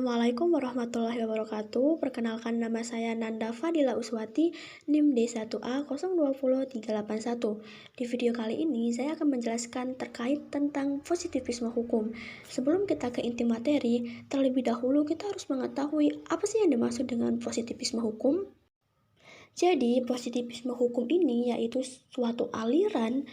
Assalamualaikum warahmatullahi wabarakatuh. Perkenalkan, nama saya Nanda Fadila Uswati, NIM D1A020381. Di video kali ini saya akan menjelaskan terkait tentang positivisme hukum. Sebelum kita ke inti materi, terlebih dahulu kita harus mengetahui apa sih yang dimaksud dengan positivisme hukum. Jadi, positivisme hukum ini yaitu suatu aliran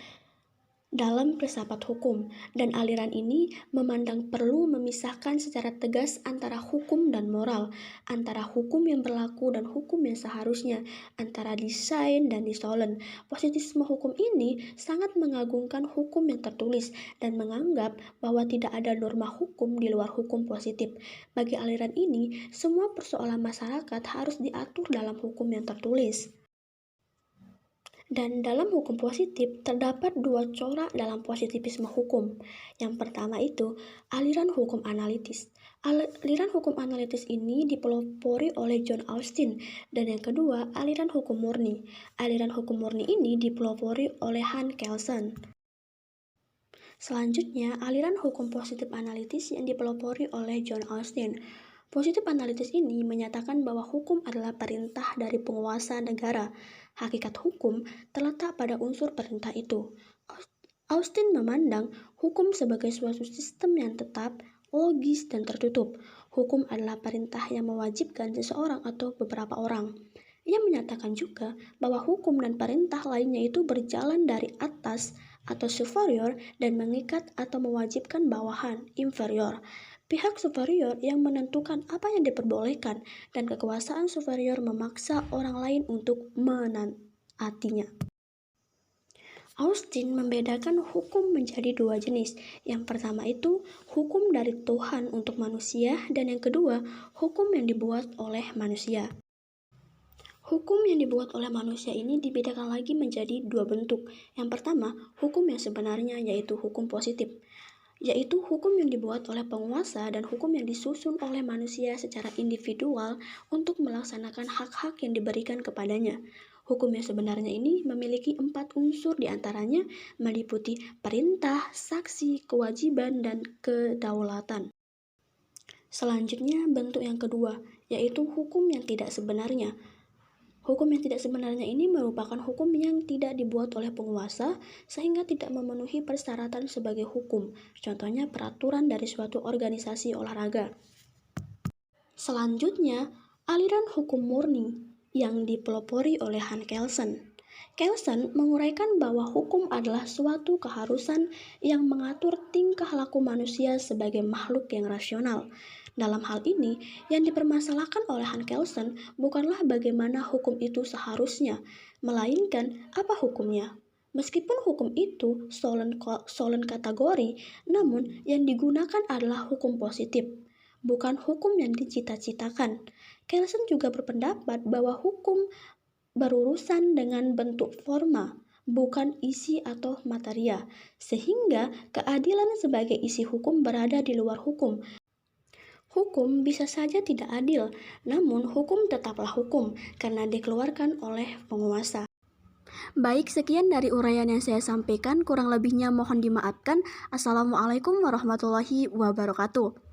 dalam filsafat hukum, dan aliran ini memandang perlu memisahkan secara tegas antara hukum dan moral, antara hukum yang berlaku dan hukum yang seharusnya, antara desain dan disolen. Positivisme hukum ini sangat mengagungkan hukum yang tertulis dan menganggap bahwa tidak ada norma hukum di luar hukum positif. Bagi aliran ini, semua persoalan masyarakat harus diatur dalam hukum yang tertulis. Dan dalam hukum positif, terdapat dua corak dalam positivisme hukum. Yang pertama itu, aliran hukum analitis. Aliran hukum analitis ini dipelopori oleh John Austin. Dan yang kedua, aliran hukum murni. Aliran hukum murni ini dipelopori oleh Hans Kelsen. Selanjutnya, aliran hukum positif analitis yang dipelopori oleh John Austin. Positif analitis ini menyatakan bahwa hukum adalah perintah dari penguasa negara. Hakikat hukum terletak pada unsur perintah itu. Austin memandang hukum sebagai suatu sistem yang tetap, logis, dan tertutup. Hukum adalah perintah yang mewajibkan seseorang atau beberapa orang. Ia menyatakan juga bahwa hukum dan perintah lainnya itu berjalan dari atas atau superior dan mengikat atau mewajibkan bawahan, inferior. Pihak superior yang menentukan apa yang diperbolehkan, dan kekuasaan superior memaksa orang lain untuk menaatinya. Austin membedakan hukum menjadi dua jenis. Yang pertama itu hukum dari Tuhan untuk manusia, dan yang kedua hukum yang dibuat oleh manusia. Hukum yang dibuat oleh manusia ini dibedakan lagi menjadi dua bentuk. Yang pertama, hukum yang sebenarnya yaitu hukum positif, yaitu hukum yang dibuat oleh penguasa dan hukum yang disusun oleh manusia secara individual untuk melaksanakan hak-hak yang diberikan kepadanya. Hukum yang sebenarnya ini memiliki 4 unsur, diantaranya meliputi perintah, saksi, kewajiban, dan kedaulatan. Selanjutnya, bentuk yang kedua, yaitu hukum yang tidak sebenarnya. Hukum yang tidak sebenarnya ini merupakan hukum yang tidak dibuat oleh penguasa sehingga tidak memenuhi persyaratan sebagai hukum. Contohnya peraturan dari suatu organisasi olahraga. Selanjutnya, aliran hukum murni yang dipelopori oleh Hans Kelsen. Kelsen menguraikan bahwa hukum adalah suatu keharusan yang mengatur tingkah laku manusia sebagai makhluk yang rasional. Dalam hal ini, yang dipermasalahkan oleh Hans Kelsen bukanlah bagaimana hukum itu seharusnya, melainkan apa hukumnya. Meskipun hukum itu solen kategori, namun yang digunakan adalah hukum positif, bukan hukum yang dicita-citakan. Kelsen juga berpendapat bahwa hukum berurusan dengan bentuk forma, bukan isi atau materia, sehingga keadilan sebagai isi hukum berada di luar hukum. Hukum bisa saja tidak adil, namun hukum tetaplah hukum karena dikeluarkan oleh penguasa. Baik, sekian dari uraian yang saya sampaikan, kurang lebihnya mohon dimaafkan. Assalamualaikum warahmatullahi wabarakatuh.